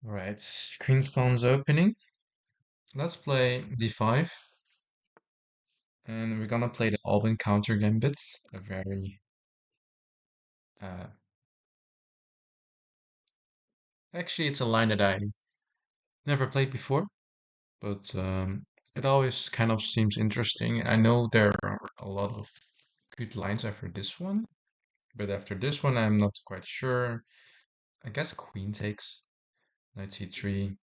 Right, queen's pawn's opening. Let's play d5, and we're gonna play the Alban counter gambit, a very uh, actually it's a line that I never played before, but it always kind of seems interesting. I know there are a lot of good lines after this one, but after this one I'm not quite sure. I guess queen takes, knight c3,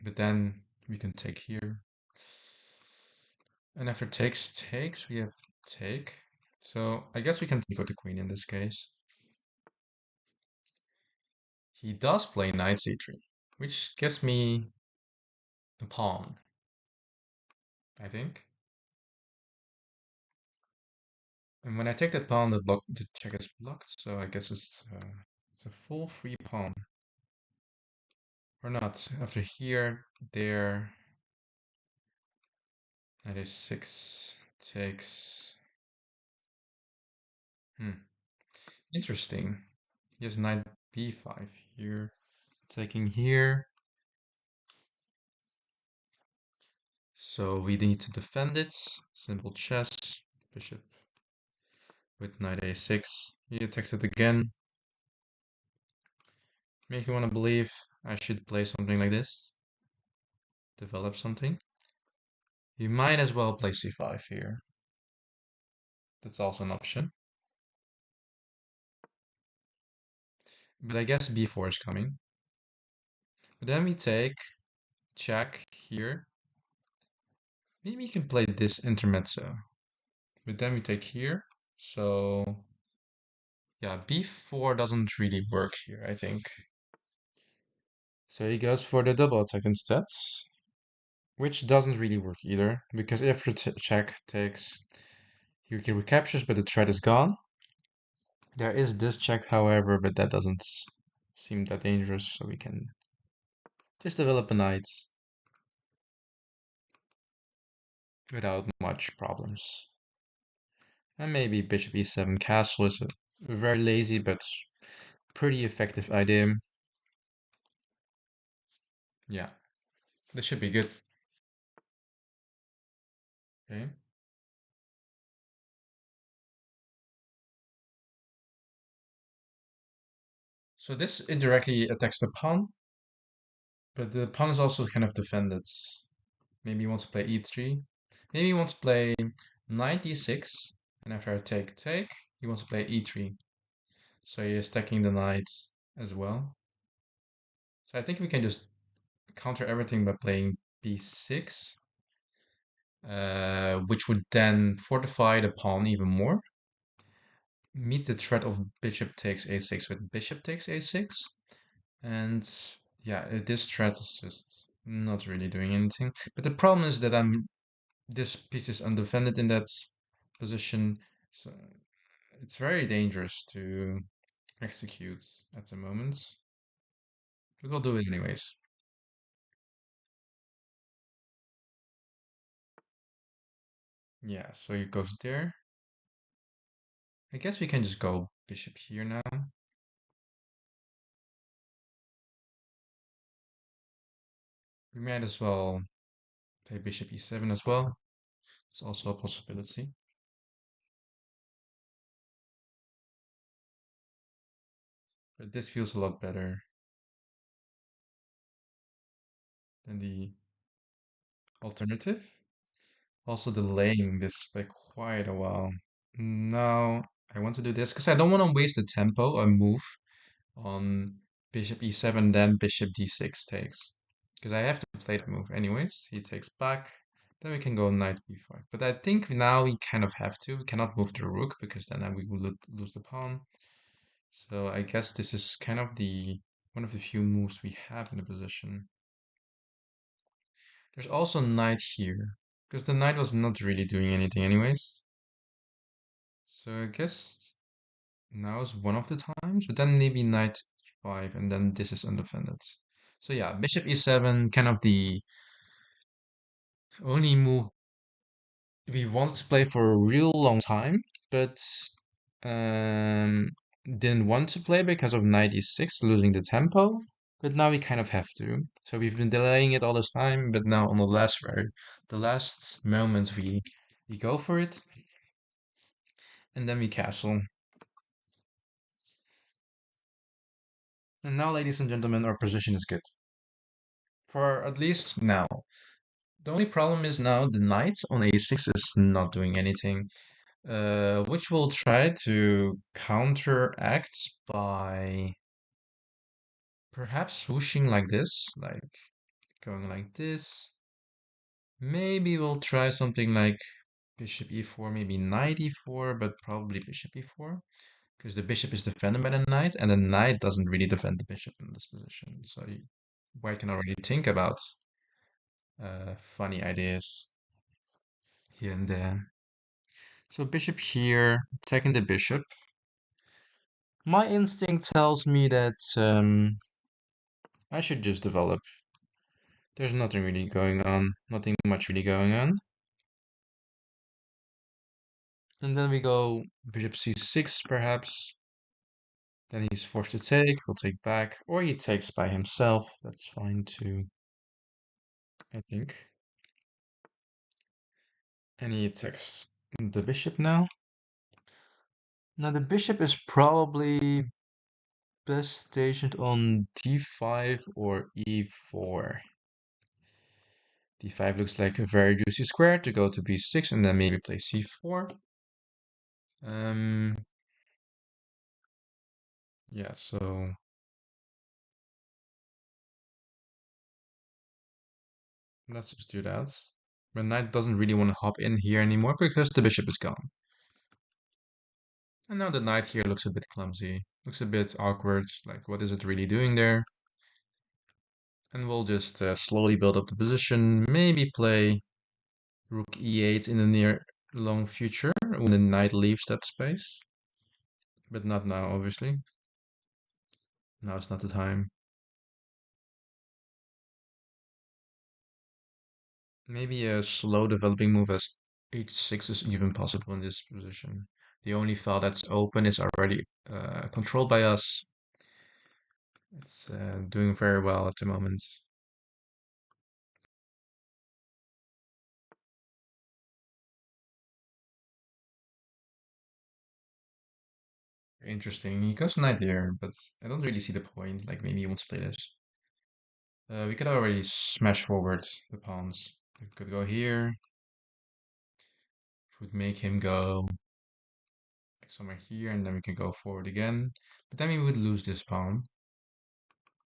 but then we can take here. And after takes, we have take. So I guess we can take with the queen in this case. He does play knight c3, which gives me a pawn, I think. And when I take that pawn, the check is blocked, so I guess it's a full free pawn. Or not. After here, there, knight a6 takes. Hmm, interesting. He has knight b5 here, taking here. So we need to defend it. Simple chess. Bishop with knight a6. He attacks it again. Make you want to believe I should play something like this. Develop something. You might as well play c5 here. That's also an option. But I guess b4 is coming. But then we take check here. Maybe you can play this intermezzo. But then we take here. So yeah, b4 doesn't really work here, I think. So he goes for the double attack instead, which doesn't really work either, because if the check takes, he recaptures, but the threat is gone. There is this check, however, but that doesn't seem that dangerous, so we can just develop a knight without much problems. And maybe bishop e7 castle is a very lazy but pretty effective idea. Yeah, this should be good. Okay. So this indirectly attacks the pawn, but the pawn is also kind of defended. Maybe he wants to play e3. Maybe he wants to play knight d6, and after I take, he wants to play e3. So he is stacking the knight as well. So I think we can just counter everything by playing b6, which would then fortify the pawn even more. Meet the threat of bishop takes a6 with bishop takes a6. And yeah, this threat is just not really doing anything. But the problem is that this piece is undefended in that position. So it's very dangerous to execute at the moment. But we'll do it anyways. Yeah, so it goes there. I guess we can just go bishop here now. We might as well play bishop e7 as well. It's also a possibility. But this feels a lot better than the alternative. Also delaying this by quite a while. Now I want to do this because I don't want to waste the tempo or move on bishop e7, then bishop d6 takes. Because I have to play that move anyways. He takes back. Then we can go knight b5. But I think now we kind of have to. We cannot move the rook because then we will lose the pawn. So I guess this is kind of the one of the few moves we have in the position. There's also knight here. Because the knight was not really doing anything anyways. So I guess now is one of the times, but then maybe knight 5, and then this is undefended. So yeah, bishop e7, kind of the only move we wanted to play for a real long time, but um, didn't want to play because of knight e6, losing the tempo. But now we kind of have to. So we've been delaying it all this time, but now on the last moment we go for it, and then we castle. And now, ladies and gentlemen, our position is good. For at least now. The only problem is now the knight on a6 is not doing anything, which we'll try to counteract by perhaps swooshing like this, like going like this. Maybe we'll try something like bishop e4, maybe knight e4, but probably bishop e4, because the bishop is defended by the knight, and the knight doesn't really defend the bishop in this position. So white can already think about funny ideas here and there. So bishop here, attacking the bishop. My instinct tells me that I should just develop. There's nothing really going on, nothing much really going on. And then we go bishop c6 perhaps. Then he's forced to take, he'll take back, or he takes by himself. That's fine too, I think. And he attacks the bishop now. Now the bishop is probably best stationed on d5 or e4. d5 looks like a very juicy square to go to b6 and then maybe play c4. Um, yeah, so let's just do that. But knight doesn't really want to hop in here anymore because the bishop is gone. And now the knight here looks a bit clumsy, looks a bit awkward, like what is it really doing there? And we'll just slowly build up the position, maybe play rook e8 in the near long future when the knight leaves that space. But not now, obviously. Now it's not the time. Maybe a slow developing move as h6 is even possible in this position. The only file that's open is already controlled by us. It's doing very well at the moment. Interesting. He goes knight here, but I don't really see the point. Like maybe he wants to play this. We could already smash forward the pawns. We could go here, which would make him go like somewhere here, and then we can go forward again. But then we would lose this pawn.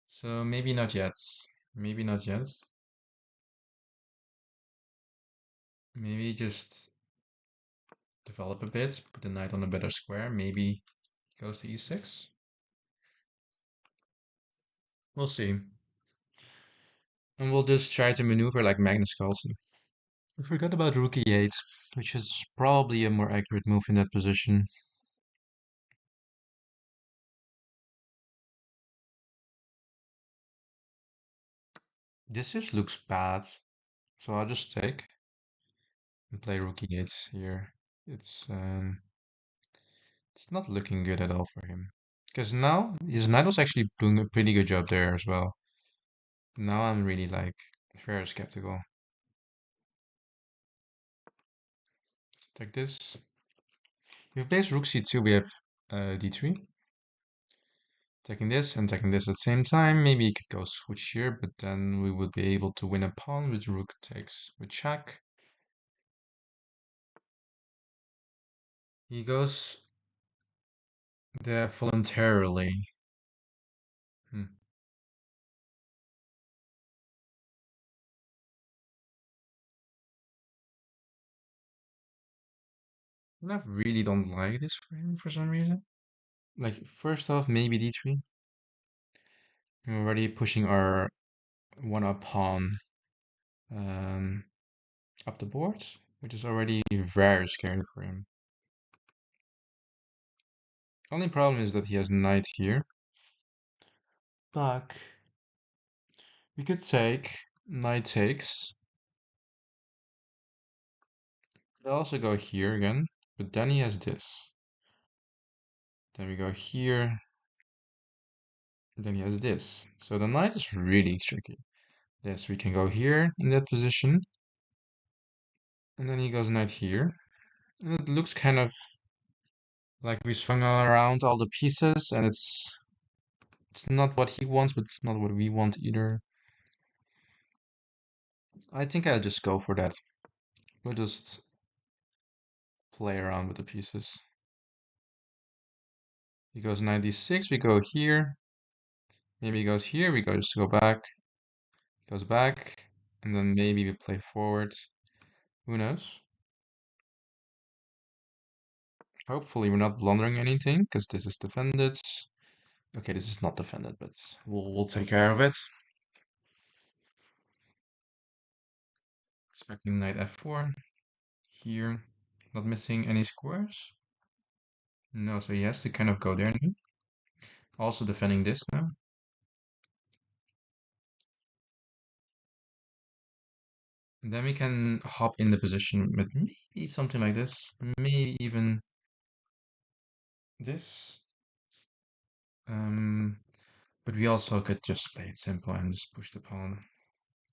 So maybe not yet. Maybe not yet. Maybe just develop a bit, put the knight on a better square. Maybe goes to e6. We'll see. And we'll just try to maneuver like Magnus Carlsen. I forgot about rook e8, which is probably a more accurate move in that position. This just looks bad. So I'll just take and play rook e8 here. It's not looking good at all for him. Because now his knight was actually doing a pretty good job there as well. Now I'm really like very skeptical. Let's take this. If plays rook c2, we have d3. Taking this and taking this at the same time. Maybe he could go switch here, but then we would be able to win a pawn with rook takes with check. He goes there voluntarily. Hmm. I really don't like this for him for some reason. Like, first off, maybe d3. We're already pushing our one-up pawn um, up the board, which is already very scary for him. Only problem is that he has knight here. But we could take knight takes. Could also go here again, but then he has this. Then we go here. Then he has this. So the knight is really tricky. Yes, we can go here in that position. And then he goes knight here. And it looks kind of like we swung around all the pieces, and it's not what he wants, but it's not what we want either. I think I'll just go for that. We'll just play around with the pieces. He goes 96, we go here. Maybe he goes here, we go just go back. Goes back, and then maybe we play forward. Who knows? Hopefully we're not blundering anything, because this is defended. Okay, this is not defended, but we'll take care of it. Expecting knight f4 here. Not missing any squares. No, so he has to kind of go there now. Also defending this now. And then we can hop in the position with maybe something like this. Maybe even this. Um, but we also could just play it simple and just push the pawn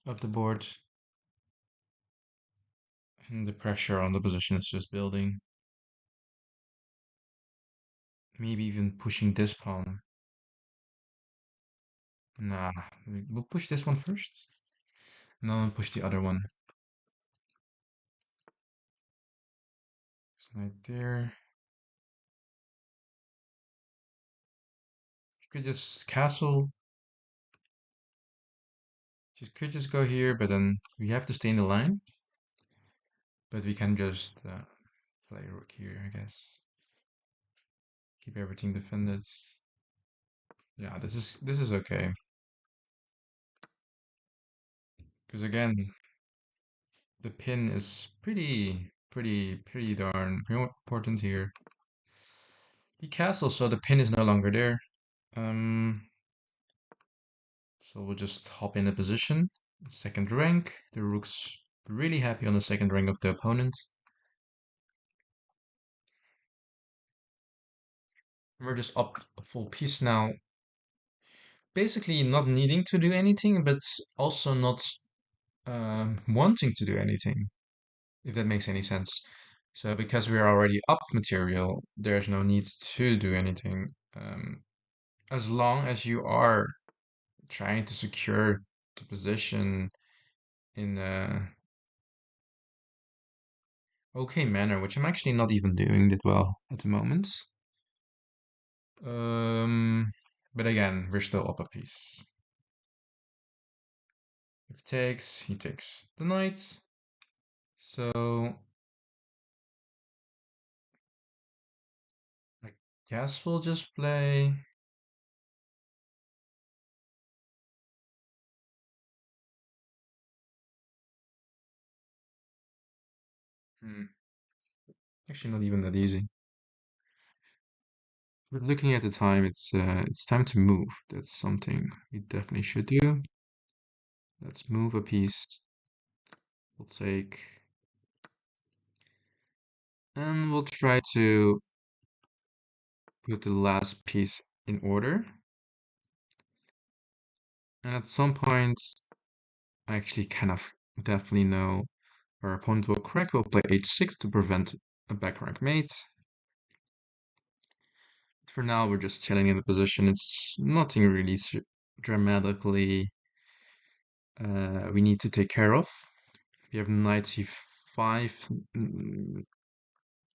up the board. And the pressure on the position is just building. Maybe even pushing this pawn. Nah, we'll push this one first. And then we'll push the other one. It's right there. You could just castle. Just could just go here, but then we have to stay in the line. But we can just play rook here, I guess. Keep everything defended. Yeah, this is okay. Because again, the pin is pretty darn important here. He castles, so the pin is no longer there. So we'll just hop in the position. Second rank. The rook's really happy on the second rank of the opponent. We're just up a full piece now. Basically not needing to do anything, but also not wanting to do anything, if that makes any sense. So because we're already up material, there's no need to do anything. As long as you are trying to secure the position in a okay manner, which I'm actually not even doing that well at the moment. Um, but again, we're still up a piece. If takes, he takes the knight. So I guess we'll just play. Hmm, actually, not even that easy. But looking at the time, it's time to move. That's something we definitely should do. Let's move a piece. We'll take, and we'll try to put the last piece in order. And at some point, I actually kind of definitely know our opponent will crack. We'll play h6 to prevent a back rank mate. For now, we're just chilling in the position. It's nothing really dramatically we need to take care of. We have knight c5,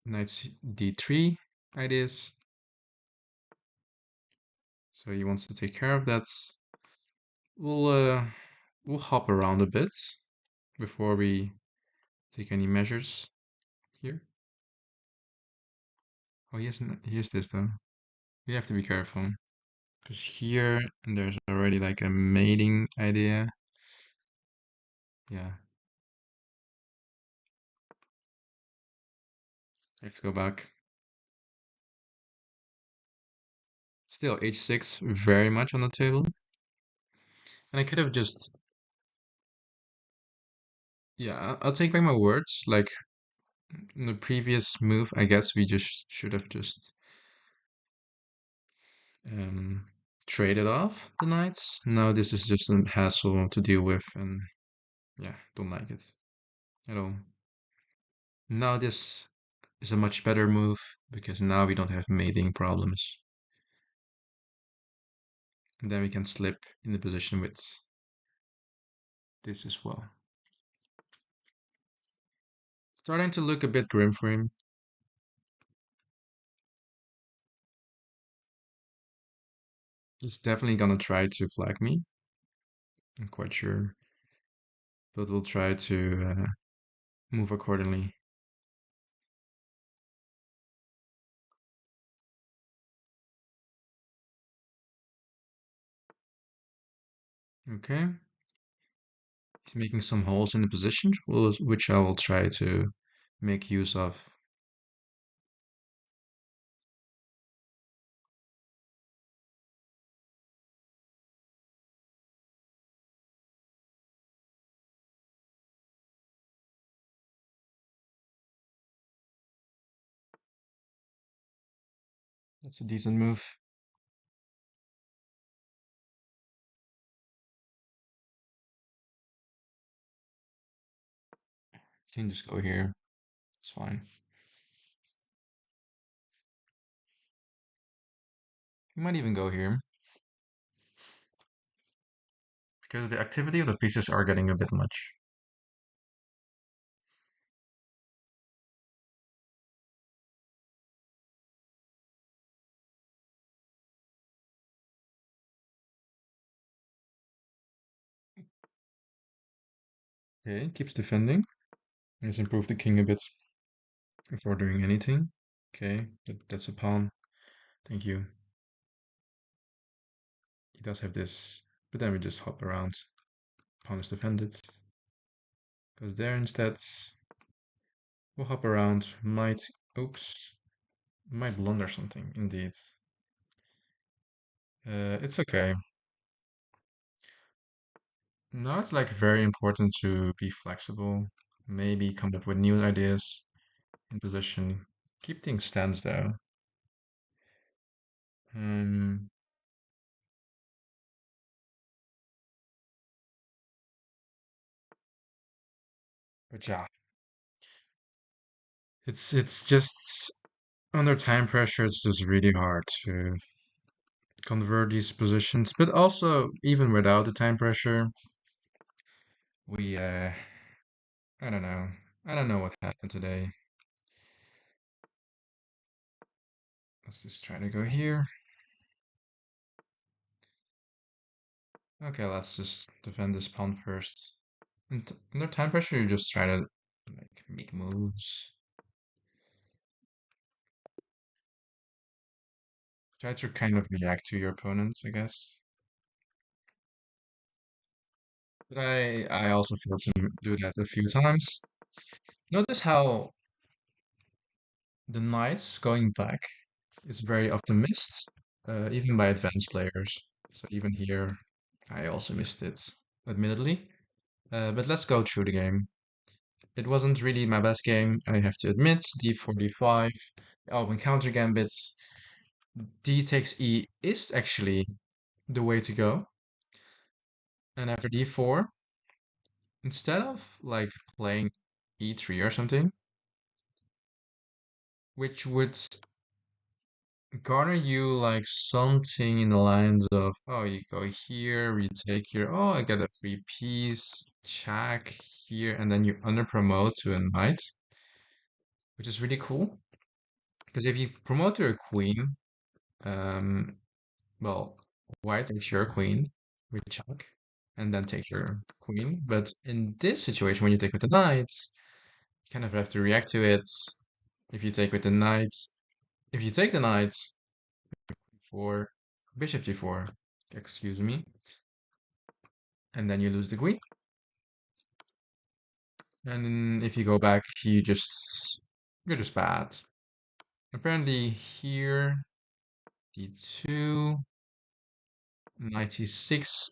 knight d3 ideas. So he wants to take care of that. We'll uh, we'll hop around a bit before we take any measures here. Oh, here's this though. We have to be careful because here and there's already like a mating idea. Yeah, I have to go back. Still h6 very much on the table. And I could have just, yeah, I'll take back my words. Like in the previous move, I guess we just should have just um traded off the knights. Now this is just a hassle to deal with, and yeah, don't like it at all. Now this is a much better move because now we don't have mating problems. And then we can slip in the position with this as well. Starting to look a bit grim for him. He's definitely gonna try to flag me. I'm quite sure. But we'll try to move accordingly. Okay. He's making some holes in the position, which I will try to make use of. That's a decent move. You can just go here. It's fine. You might even go here. Because the activity of the pieces are getting a bit much. Okay, keeps defending. Let's improve the king a bit before doing anything. Okay, that's a pawn. Thank you. He does have this, but then we just hop around. Pawn is defended. Goes there instead. We'll hop around. Oops. Might blunder something, indeed. It's okay. No, it's like very important to be flexible. Maybe come up with new ideas in position. Keep things stands though. Um, but yeah, it's just under time pressure. It's just really hard to convert these positions. But also, even without the time pressure, we I don't know. I don't know what happened today. Let's just try to go here. Okay, let's just defend this pawn first. And under time pressure, you just try to like make moves. Try to kind of react to your opponents, I guess. But I also failed to do that a few times. Notice how the knights going back is very often missed, even by advanced players. So even here, I also missed it, admittedly. But let's go through the game. It wasn't really my best game, I have to admit. D4, D5, open counter gambits. D takes E is actually the way to go. And after D4, instead of like playing E3 or something, which would garner you like something in the lines of, oh, you go here, retake here, oh, I get a free piece, check here, and then you under promote to a knight, which is really cool. Because if you promote to a queen, um, well, white takes your queen with check, and then take your queen. But in this situation, when you take with the knight, you kind of have to react to it. If you take with the knight, if you take the knight for bishop g4, excuse me, and then you lose the queen. And if you go back, you're just bad. Apparently here, d2, knight e6,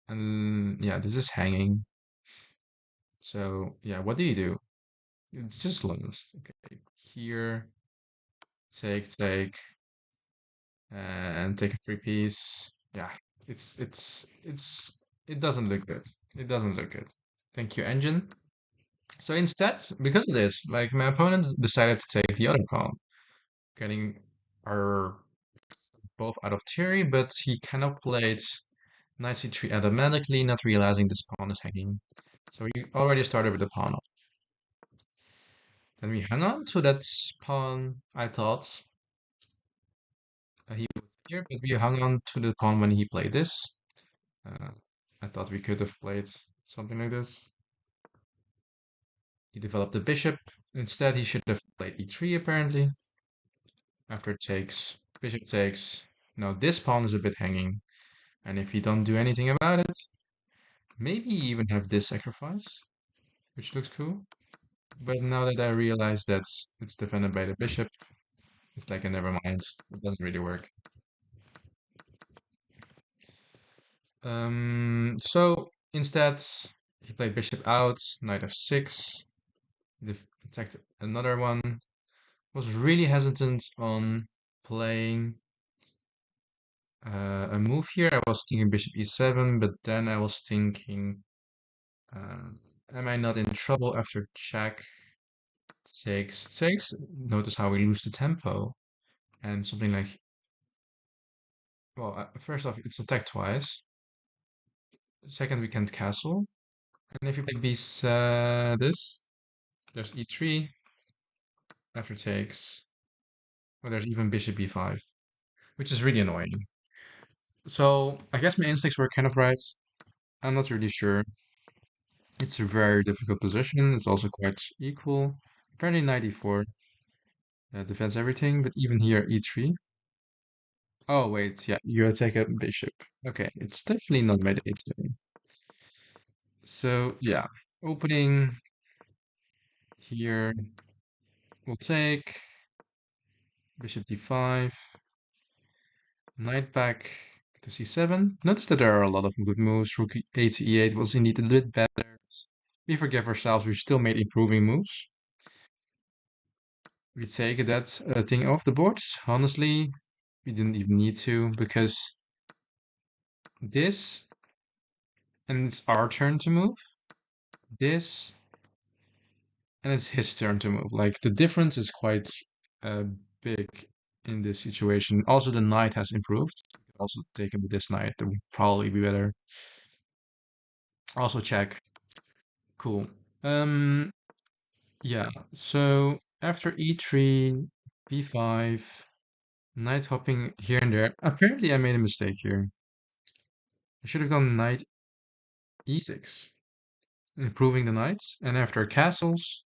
and yeah, this is hanging. So yeah, what do you do? It's just lose. Okay, here, take, and take a free piece. Yeah, it doesn't look good. It doesn't look good. Thank you, engine. So instead, because of this, like my opponent decided to take the other pawn, getting our both out of theory, but he kind of played knight c3 automatically, not realizing this pawn is hanging. So we already started with the pawn up. Then we hung on to that pawn. I thought he was here, but we hung on to the pawn when he played this. Uh, I thought we could have played something like this. He developed the bishop. Instead, he should have played e3 apparently. After bishop takes. Now this pawn is a bit hanging, and if you don't do anything about it, maybe you even have this sacrifice, which looks cool. But now that I realize that it's defended by the bishop, it's like a never mind. It doesn't really work. So instead, he played bishop out, knight f6. He attacked another one. Was really hesitant on playing a move here. I was thinking bishop e7, but then I was thinking, uh, am I not in trouble after check takes? Notice how we lose the tempo and something like, well, first off, it's attacked twice. Second, we can't castle. And if you play this, there's e3 after takes. Well, there's even bishop e5, which is really annoying. So I guess my instincts were kind of right. I'm not really sure. It's a very difficult position. It's also quite equal. Apparently 94 defends everything, but even here e3. Oh wait, yeah, you attack a bishop. Okay, it's definitely not mate a7. So yeah, opening here. We'll take bishop d5, knight back to c7. Notice that there are a lot of good moves. Rook a to e8 was indeed a bit better. We forgive ourselves. We still made improving moves. We take that thing off the board. Honestly, we didn't even need to because this, and it's our turn to move. This, and it's his turn to move. Like the difference is quite uh, big in this situation. Also, the knight has improved. Also, take him with this knight. That would probably be better. Also, check. Cool. Yeah. So after e3, b5, knight hopping here and there. Apparently, I made a mistake here. I should have gone knight e6, improving the knights. And after castles,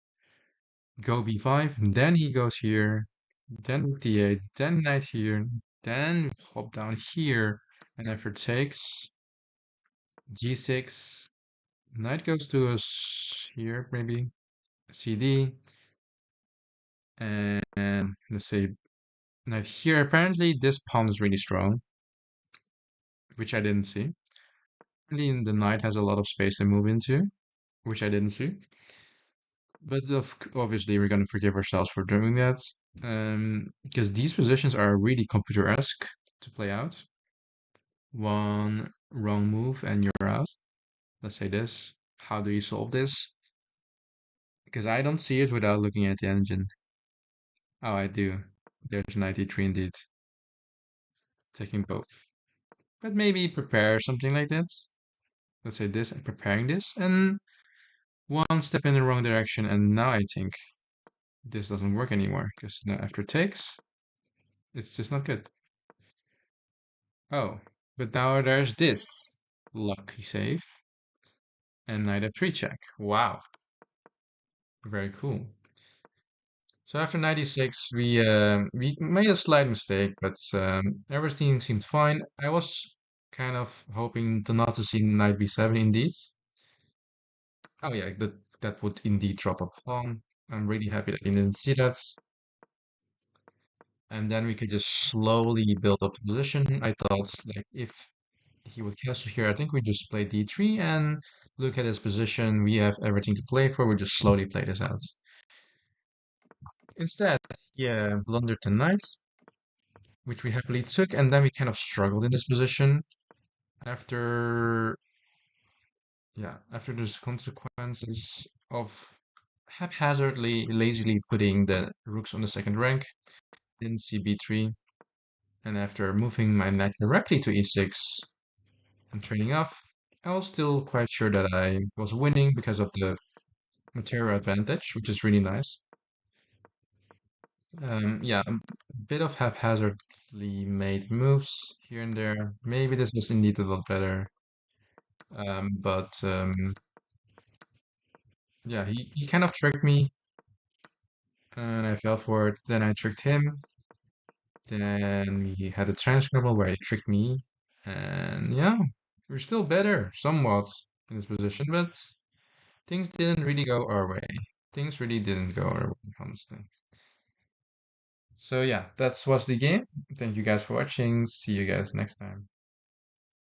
go b5. Then he goes here. Then rook d8. Then knight here. Then hop down here. And after takes, g6. Knight goes to us here, maybe. cd. And let's say knight here. Apparently, this pawn is really strong, which I didn't see. Apparently, the knight has a lot of space to move into, which I didn't see. But obviously, we're going to forgive ourselves for doing that. Because these positions are really computer-esque to play out. One wrong move and you're out. Let's say this. How do you solve this? Because I don't see it without looking at the engine. Oh, I do. There's 93 indeed. Taking both. But maybe prepare something like that. Let's say this and preparing this. And one step in the wrong direction. And now I think this doesn't work anymore. Because now after takes, it's just not good. Oh, but now there's this. Lucky save. And knight f3 check. Wow. Very cool. So after 96, we made a slight mistake, but everything seemed fine. I was kind of hoping to not to see knight b7 indeed. Oh yeah, that would indeed drop a pawn. I'm really happy that he didn't see that. And then we could just slowly build up the position. I thought like if he would castle here, I think we just play d3 and look at his position. We have everything to play for. We just slowly play this out. Instead, yeah, blundered the knight. which we happily took, and then we kind of struggled in this position after, yeah, after those consequences of haphazardly, lazily putting the rooks on the second rank in CB3, and after moving my knight directly to E6 and trading off, I was still quite sure that I was winning because of the material advantage, which is really nice. Yeah, a bit of haphazardly made moves here and there. Maybe this was indeed a lot better. But yeah, he kind of tricked me and I fell for it. Then I tricked him. Then we had a transcribble where he tricked me. And yeah, we're still better somewhat in this position, but things didn't really go our way. Things really didn't go our way, honestly. So yeah, that was the game. Thank you guys for watching. See you guys next time.